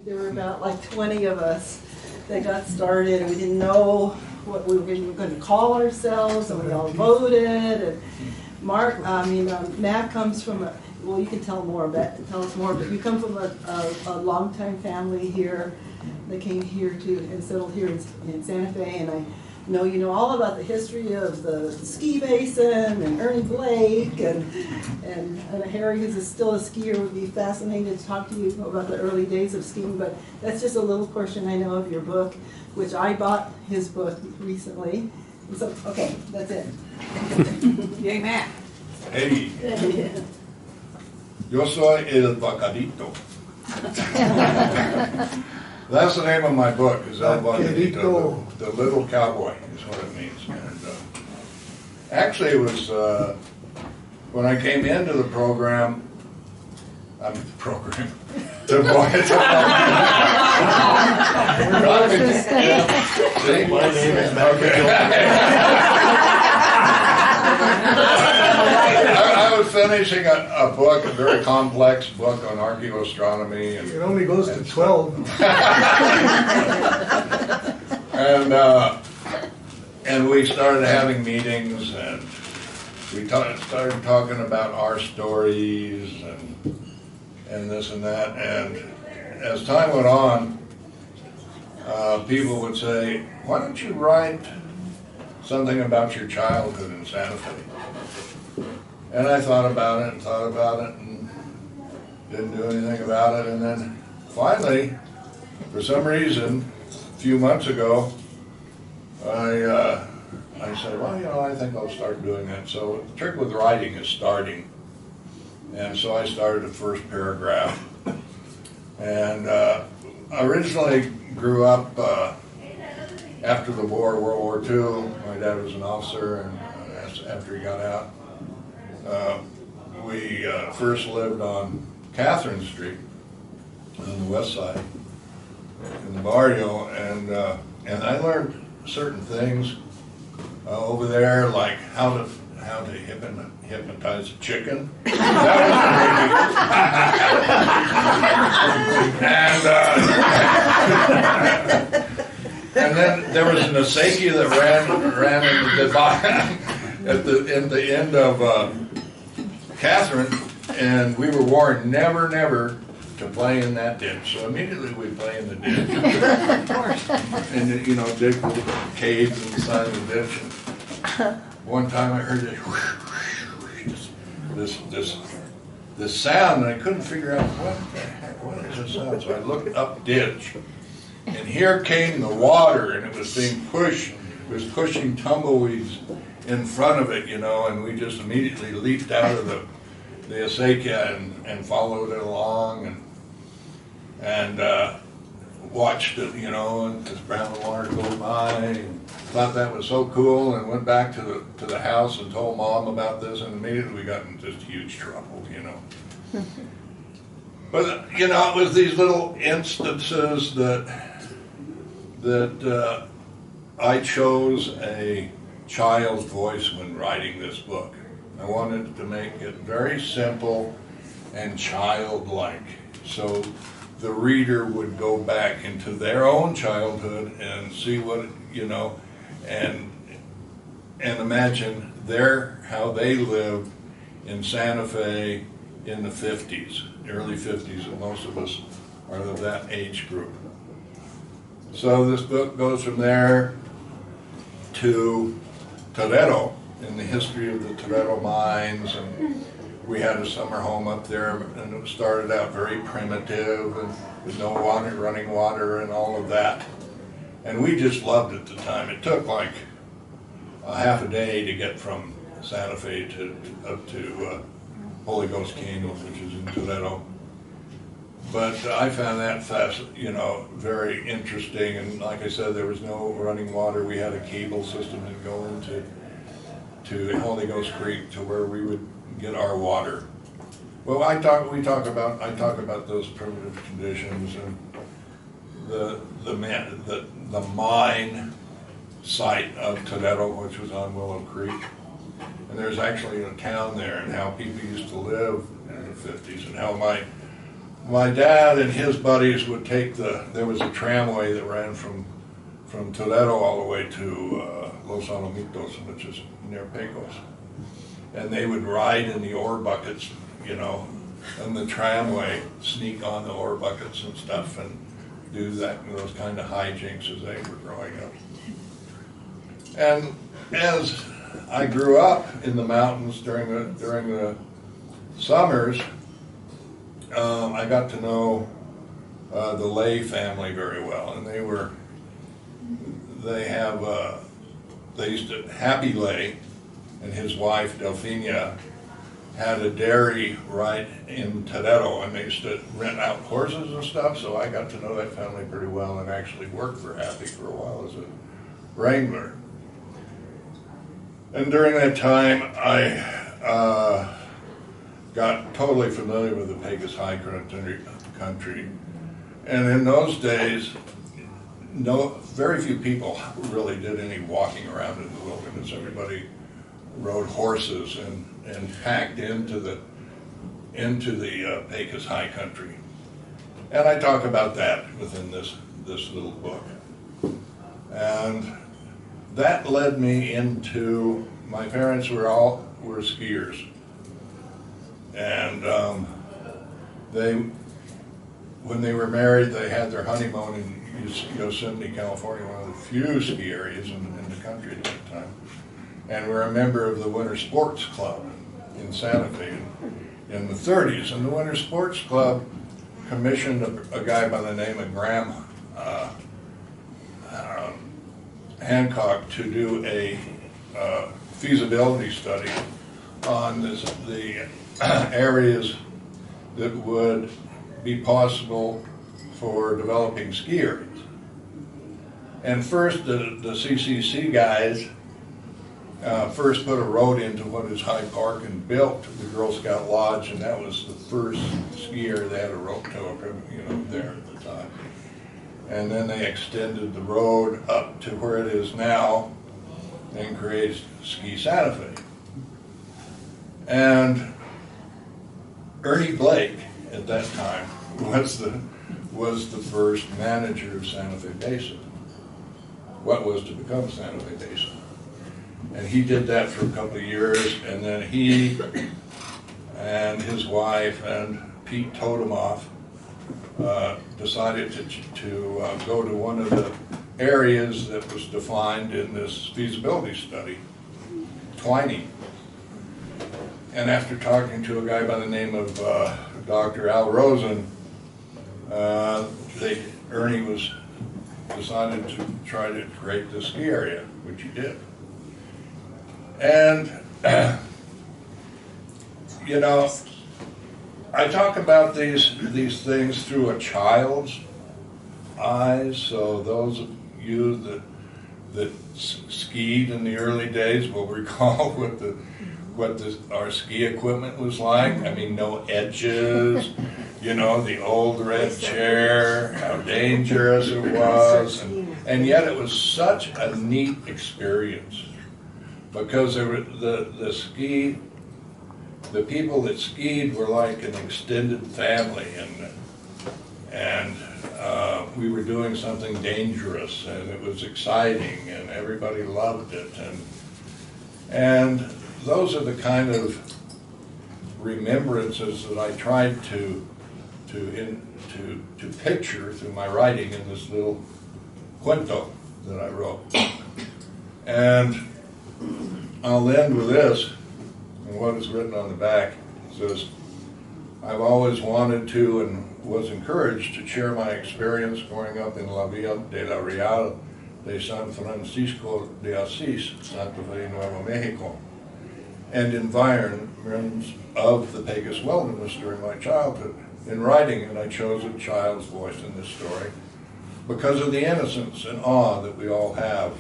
There were about like 20 of us that got started, and we didn't know what we were going to call ourselves, and we all voted. And Matt comes from well, you can tell us more, but you come from a longtime family here that came here and settled here in Santa Fe, and I know you know all about the history of the ski basin and Ernie Blake and Harry, who's still a skier, would be fascinated to talk to you about the early days of skiing. But that's just a little portion I know of your book, which I bought his book recently. And so, okay, that's it. Yay, Matt. Hey, yo soy el Vaquerito. That's the name of my book, is El Vaquerito, the little cowboy is what it means. And actually it was when I came into the program, the my name is I was finishing a book, a very complex book on archaeoastronomy. And, it only goes to 12. and we started having meetings, and we started talking about our stories and this and that. And as time went on, people would say, why don't you write something about your childhood in Santa Fe? And I thought about it and didn't do anything about it. And then finally, for some reason, a few months ago, I said, well, I think I'll start doing that. So the trick with writing is starting. And so I started the first paragraph. And originally grew up after the war, World War II. My dad was an officer, and after he got out, we first lived on Catherine Street on the west side in the barrio, and I learned certain things over there, like how to hypnotize a chicken. That was and then there was an acequia that ran at the end of Catherine, and we were warned never to play in that ditch. So immediately we play in the ditch, and dig little caves in the side of the ditch. And one time I heard this sound, and I couldn't figure out what is this sound. So I looked up ditch, and here came the water, and it was being pushed. It was pushing tumbleweeds in front of it, and we just immediately leaped out of the acequia and followed it along and watched it, and this brown water go by, and thought that was so cool, and went back to the house and told Mom about this, and immediately we got in just huge trouble, But it was these little instances that I chose a child's voice when writing this book. I wanted to make it very simple and childlike, so the reader would go back into their own childhood and see what, and imagine how they lived in Santa Fe in the 50s, early 50s, and most of us are of that age group. So this book goes from there to Toledo, in the history of the Toledo mines, and we had a summer home up there, and it started out very primitive and with no running water and all of that. And we just loved it at the time. It took like a half a day to get from Santa Fe up to Holy Ghost Canyons, which is in Toledo. But I found that very interesting. And like I said, there was no running water. We had a cable system that go into Holy Ghost Creek to where we would get our water. Well, I talk about those primitive conditions and the mine site of Toledo, which was on Willow Creek. And there's actually a town there, and how people used to live in the 50s, and how my dad and his buddies would take there was a tramway that ran from Toledo all the way to Los Alamitos, which is near Pecos. And they would ride in the ore buckets, you know, and the tramway, sneak on the ore buckets and stuff and do those kind of hijinks as they were growing up. And as I grew up in the mountains during the summers, I got to know the Lay family very well, and Happy Lay and his wife Delphina had a dairy right in Toledo, and they used to rent out horses and stuff, so I got to know that family pretty well and actually worked for Happy for a while as a wrangler. And during that time, I got totally familiar with the Pecos High Country. And in those days, very few people really did any walking around in the wilderness. Everybody rode horses and packed into the Pecos High Country. And I talk about that within this little book. And that led me into, my parents were skiers. And when they were married, they had their honeymoon in Yosemite, California, one of the few ski areas in the country at that time. And we're a member of the Winter Sports Club in Santa Fe in the 30s. And the Winter Sports Club commissioned a guy by the name of Graham Hancock to do a feasibility study on the areas that would be possible for developing ski areas. And first, the CCC guys first put a road into what is Hyde Park and built the Girl Scout Lodge, and that was the first ski area they had a rope tow, there at the time. And then they extended the road up to where it is now and created Ski Santa Fe. And Ernie Blake at that time was the first manager of Santa Fe Basin, what was to become Santa Fe Basin. And he did that for a couple of years, and then he and his wife and Pete Totemoff decided to go to one of the areas that was defined in this feasibility study, Twining. And after talking to a guy by the name of Dr. Al Rosen, Ernie decided to try to create this ski area, which he did. And, I talk about these things through a child's eyes, so those of you that skied in the early days will recall what our ski equipment was like. I mean, no edges, the old red chair, how dangerous it was, and yet it was such a neat experience because the people that skied were like an extended family, and we were doing something dangerous, and it was exciting, and everybody loved it, and those are the kind of remembrances that I tried to picture through my writing in this little cuento that I wrote. And I'll end with this, and what is written on the back. It says, I've always wanted to and was encouraged to share my experience growing up in La Villa de la Real de San Francisco de Asís, Santa Fe, Nuevo Mexico, and environs of the Pecos wilderness during my childhood. In writing it, I chose a child's voice in this story because of the innocence and awe that we all have,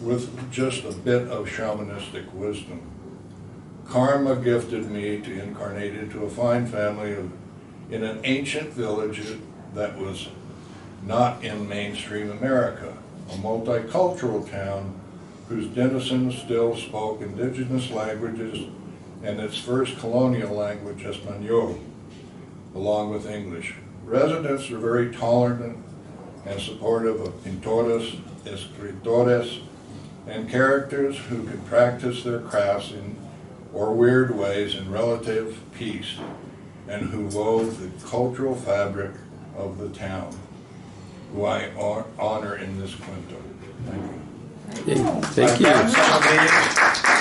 with just a bit of shamanistic wisdom. Karma gifted me to incarnate into a fine family in an ancient village that was not in mainstream America, a multicultural town whose denizens still spoke indigenous languages and its first colonial language, Espanol. along with English. Residents are very tolerant and supportive of pintores, escritores, and characters who can practice their crafts in or weird ways in relative peace, and who wove the cultural fabric of the town, who I honor in this quinto. Thank you. Thank you. I've got some of these.